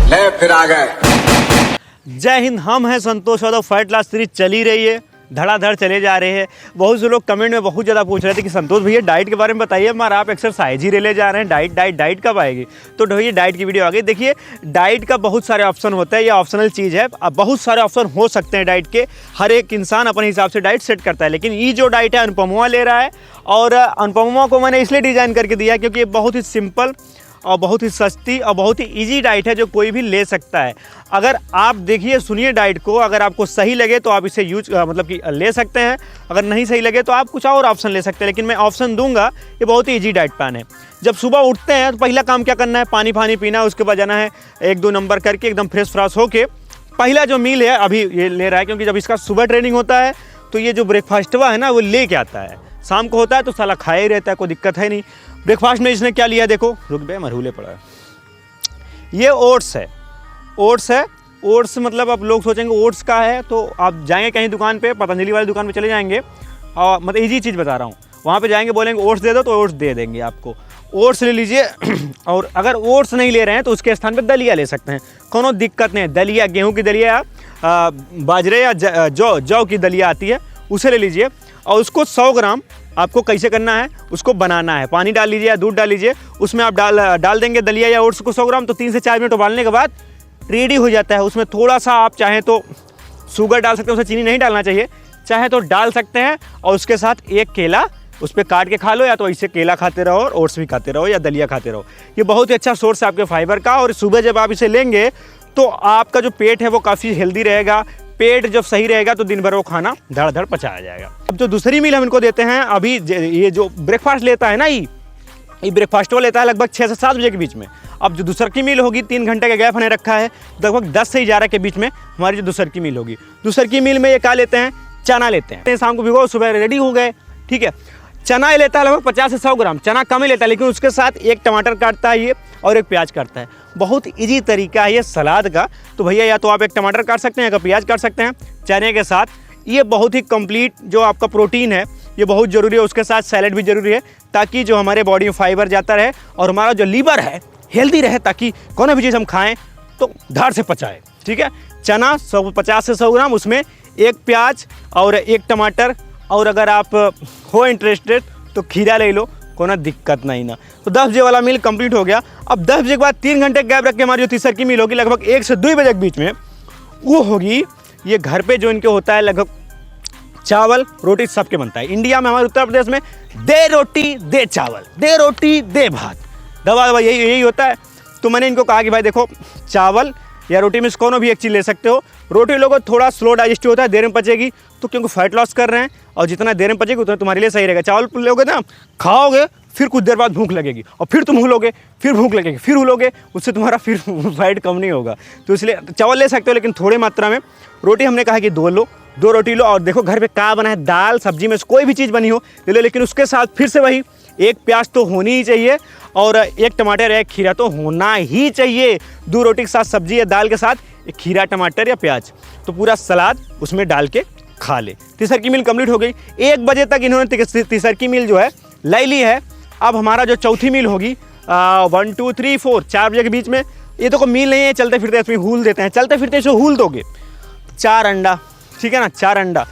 ले फिर आ गए। जय हिंद, हम हैं Santosh Yadav. Fat loss series चली रही है, धड़ाधड़ चले जा रहे हैं। बहुत से लोग कमेंट में बहुत ज़्यादा पूछ रहे थे कि संतोष भैया डाइट के बारे में बताइए, मगर आप एक्सरसाइज ही ले जा रहे हैं, डाइट कब आएगी। तो भैया डाइट की वीडियो आ गई। देखिए, डाइट का बहुत सारे ऑप्शन होता है, ये ऑप्शनल चीज़ है। अब बहुत सारे ऑप्शन हो सकते हैं डाइट के, हर एक इंसान अपने हिसाब से डाइट सेट करता है। लेकिन ये जो डाइट है अनुपमा ले रहा है, और अनुपमा को मैंने इसलिए डिज़ाइन करके दिया क्योंकि ये बहुत ही सिंपल और बहुत ही सस्ती और बहुत ही इजी डाइट है जो कोई भी ले सकता है। अगर आप देखिए सुनिए डाइट को, अगर आपको सही लगे तो आप इसे मतलब कि ले सकते हैं, अगर नहीं सही लगे तो आप कुछ और ऑप्शन ले सकते हैं। लेकिन मैं ऑप्शन दूंगा, ये बहुत ही इजी डाइट प्लान है। जब सुबह उठते हैं तो पहला काम क्या करना है, पानी पीना, उसके बाद जाना है 1-2 नंबर करके एकदम फ्रेश होके पहला जो मील है अभी ये ले रहा है, क्योंकि जब इसका सुबह ट्रेनिंग होता है तो ये जो ब्रेकफास्टवा है ना वो ले के आता है। शाम को होता है तो साला खाया ही रहता है, कोई दिक्कत है नहीं। ब्रेकफास्ट में इसने क्या लिया देखो, रुक बे मरहूले पड़ा है। ये ओट्स है। ओट्स मतलब अब लोग सोचेंगे ओट्स का है, तो आप जाएंगे कहीं दुकान पे, पतंजलि वाली दुकान पे चले जाएंगे, और मतलब इजी चीज़ बता रहा हूँ, वहाँ पे जाएंगे बोलेंगे ओट्स दे दो तो ओट्स दे देंगे आपको। ओट्स ले लीजिए। और अगर ओट्स नहीं ले रहे हैं तो उसके स्थान पर दलिया ले सकते हैं, कोनो दिक्कत नहीं है। दलिया, गेहूँ की दलिया, बाजरे या जौ की दलिया आती है, उसे ले लीजिए। और उसको 100 ग्राम आपको कैसे करना है, उसको बनाना है। पानी डाल लीजिए या दूध डाल लीजिए, उसमें आप डाल देंगे दलिया या ओट्स को 100 ग्राम, तो 3 से 4 मिनट उबालने के बाद रेडी हो जाता है। उसमें थोड़ा सा आप चाहें तो शुगर डाल सकते हैं, उसमें चीनी नहीं डालना चाहिए, चाहे तो डाल सकते हैं। और उसके साथ एक केला उस पर काट के खा लो, या तो ऐसे केला खाते रहो और ओट्स भी खाते रहो या दलिया खाते रहो। ये बहुत ही अच्छा सोर्स है आपके फाइबर का। और सुबह जब आप इसे लेंगे तो आपका जो पेट है वो काफ़ी हेल्दी रहेगा। पेट जब सही रहेगा तो दिन भर वो खाना धड़ पचाया जाएगा। अब जो दूसरी मील हम इनको देते हैं, अभी ये जो ब्रेकफास्ट लेता है ना, ये ब्रेकफास्ट वो लेता है लगभग 6 से 7 बजे के बीच में। अब जो दूसर की मील होगी, 3 घंटे का गैप हमें रखा है, लगभग 10 से 11 के बीच में हमारी जो दूसर की मील होगी। दूसर की मील में ये क्या लेते हैं, चना लेते हैं। शाम को भिगो, सुबह रेडी हो गए, ठीक है। चना ये लेता है लगभग 50 से 100 ग्राम, चना कम ही लेता है, लेकिन उसके साथ एक टमाटर काटता है ये और एक प्याज काटता है। बहुत इजी तरीका है ये सलाद का। तो भैया या तो आप एक टमाटर काट सकते हैं या प्याज काट सकते हैं चने के साथ। ये बहुत ही कंप्लीट जो आपका प्रोटीन है ये बहुत ज़रूरी है। उसके साथ सैलेड भी ज़रूरी है, ताकि जो हमारे बॉडी में फाइबर जाता रहे और हमारा जो लीवर है हेल्दी रहे, ताकि कौन भी चीज़ हम खाएँ तो धार से पचाए, ठीक है। चना 50 से 100 ग्राम, उसमें एक प्याज और एक टमाटर, और अगर आप हो इंटरेस्टेड तो खीरा ले लो, कोई दिक्कत नहीं ना। तो 10 बजे वाला मील कंप्लीट हो गया। अब 10 बजे के बाद 3 घंटे गैप रख के हमारी जो तीसरी की मील होगी लगभग 1 से 2 बजे के बीच में, वो होगी ये घर पे जो इनके होता है लगभग चावल रोटी सबके बनता है। इंडिया में हमारे उत्तर प्रदेश में दे रोटी दे चावल, दे रोटी दे भात, दवा यही होता है। तो मैंने इनको कहा कि भाई देखो, चावल या रोटी में से कोनो भी एक चीज़ ले सकते हो। रोटी लोगों थोड़ा स्लो डाइजेस्टिव होता है, देर में पचेगी, तो क्योंकि फैट लॉस कर रहे हैं और जितना देर में पचेगी उतना तुम्हारे लिए सही रहेगा। चावल लोगे ना, खाओगे, फिर कुछ देर बाद भूख लगेगी, और फिर तुम हुलोगे, फिर भूख लगेगी, फिर हुलोगे, उससे तुम्हारा फिर फैट कम नहीं होगा। तो इसलिए चावल ले सकते हो, लेकिन थोड़ी मात्रा में। रोटी हमने कहा कि 2 रोटी लो। और देखो घर पे क्या बना है, दाल सब्जी में से कोई भी चीज़ बनी हो ले लो, लेकिन उसके साथ फिर से वही एक प्याज तो होनी ही चाहिए, और एक टमाटर या एक खीरा तो होना ही चाहिए। 2 रोटी के साथ सब्जी या दाल के साथ एक खीरा, टमाटर या प्याज, तो पूरा सलाद उसमें डाल के खा ले। तीसरी की मील कंप्लीट हो गई। 1 बजे तक इन्होंने तीसरी की मील जो है ले ली है। अब हमारा जो चौथी मील होगी 1 2 3 4 4 बजे के बीच में, ये तो कोई मील नहीं है, चलते फिरते इसमें हूल देते हैं, चलते फिरते इसे हूल दोगे। 4 अंडा, ठीक है ना, 4 अंडा।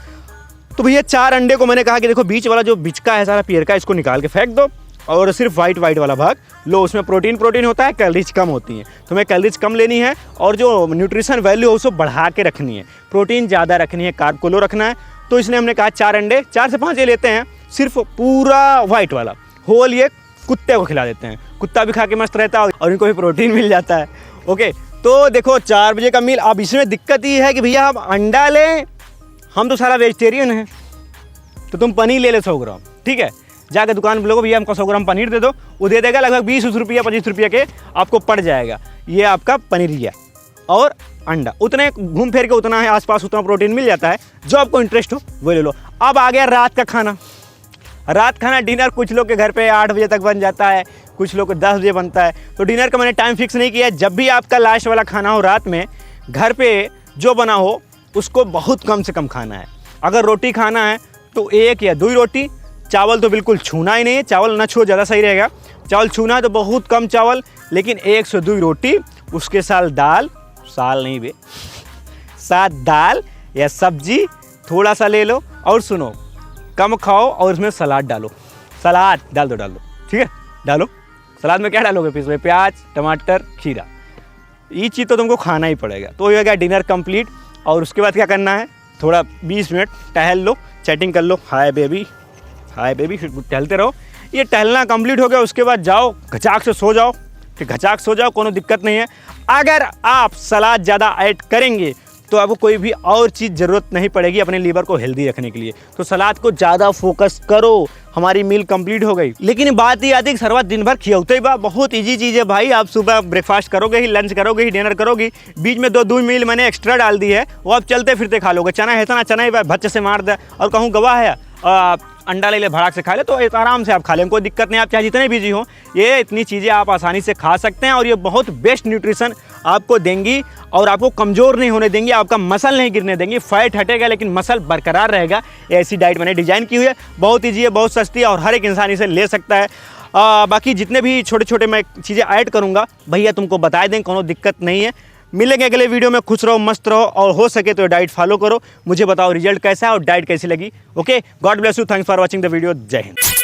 तो भैया 4 अंडे को मैंने कहा कि देखो बीच वाला जो बिचका है सारा पियर का, इसको निकाल के फेंक दो, और सिर्फ वाइट वाला भाग लो। उसमें प्रोटीन होता है, कैलोरीज कम होती हैं, तो हमें कैलोरीज कम लेनी है, और जो न्यूट्रिशन वैल्यू है उसको बढ़ा के रखनी है। प्रोटीन ज़्यादा रखनी है, कार्ब को लो रखना है। तो इसलिए हमने कहा 4 अंडे, 4 से 5 ये लेते हैं, सिर्फ पूरा वाइट वाला होल ये कुत्ते को खिला देते हैं। कुत्ता भी खा के मस्त रहता है और इनको भी प्रोटीन मिल जाता है। ओके, तो देखो 4 बजे का मील। अब इसमें दिक्कत ये है कि भैया हम अंडा लें, हम तो सारा वेजिटेरियन हैं, तो तुम पनीर ले 100 ग्राम, ठीक है। जाकर दुकान पर लोगो भैया हमको 100 ग्राम पनीर दे दो, वो दे देगा लगभग 20 रुपया 25 रुपये के आपको पड़ जाएगा। ये आपका पनीरिया और अंडा, उतने घूम फिर के उतना है आसपास, उतना प्रोटीन मिल जाता है। जो आपको इंटरेस्ट हो वो ले लो। अब आ गया रात का खाना। रात खाना डिनर कुछ लोग के घर पे 8 बजे तक बन जाता है, कुछ लोग को 10 बजे बनता है। तो डिनर का मैंने टाइम फिक्स नहीं किया। जब भी आपका लास्ट वाला खाना हो रात में, घर पे जो बना हो उसको बहुत कम से कम खाना है। अगर रोटी खाना है तो 1 या 2 रोटी। चावल तो बिल्कुल छूना ही नहीं है, चावल ना छूओ, ज़्यादा सही रहेगा। चावल छूना है तो बहुत कम चावल, लेकिन 1 से 2 रोटी, उसके साथ दाल, साथ दाल या सब्जी थोड़ा सा ले लो। और सुनो, कम खाओ और उसमें सलाद डालो, सलाद डाल दो, ठीक है, डालो। सलाद में क्या डालोगे फिर इसमें? प्याज, टमाटर, खीरा, ये चीज़ तो तुमको खाना ही पड़ेगा। तो ये हो गया डिनर कंप्लीट। और उसके बाद क्या करना है, थोड़ा 20 मिनट टहल लो, चैटिंग कर लो, हाय बेबी, फिर टहलते रहो। ये टहलना कंप्लीट हो गया, उसके बाद जाओ घचाक से सो जाओ, फिर घचाक सो जाओ, कोनो दिक्कत नहीं है। अगर आप सलाद ज़्यादा ऐड करेंगे तो आपको कोई भी और चीज़ ज़रूरत नहीं पड़ेगी अपने लीवर को हेल्दी रखने के लिए। तो सलाद को ज़्यादा फोकस करो। हमारी मील कंप्लीट हो गई। लेकिन बात ये आती है कि सरवा दिन भर खियाते ही बा, बहुत इजी चीज़ है भाई। आप सुबह ब्रेकफास्ट करोगे ही, लंच करोगे ही, डिनर करोगे, बीच में 2 मील मैंने एक्स्ट्रा डाल दी है, वो आप चलते फिरते खा लोगे। चना है, चना ही भच्चे से मार दे, और कहूँ गवाह है अंडा ले भड़ाक से खा ले, तो आराम से आप खा लें, कोई दिक्कत नहीं। आप चाहे जितने बिजी हो, ये इतनी चीज़ें आप आसानी से खा सकते हैं, और ये बहुत बेस्ट न्यूट्रिशन आपको देंगी और आपको कमज़ोर नहीं होने देंगी, आपका मसल नहीं गिरने देंगी। फैट हटेगा लेकिन मसल बरकरार रहेगा। ऐसी डाइट मैंने डिज़ाइन की हुई है, बहुत ईजी है, बहुत सस्ती है, और हर एक इंसान इसे ले सकता है। बाकी जितने भी छोटे छोटे मैं चीज़ें ऐड करूँगा भैया तुमको बता दें, कोनो दिक्कत नहीं है। मिलेंगे अगले वीडियो में। खुश रहो, मस्त रहो, और हो सके तो डाइट फॉलो करो। मुझे बताओ रिजल्ट कैसा है और डाइट कैसी लगी। Okay, God bless you, thanks for watching the video. जय हिंद।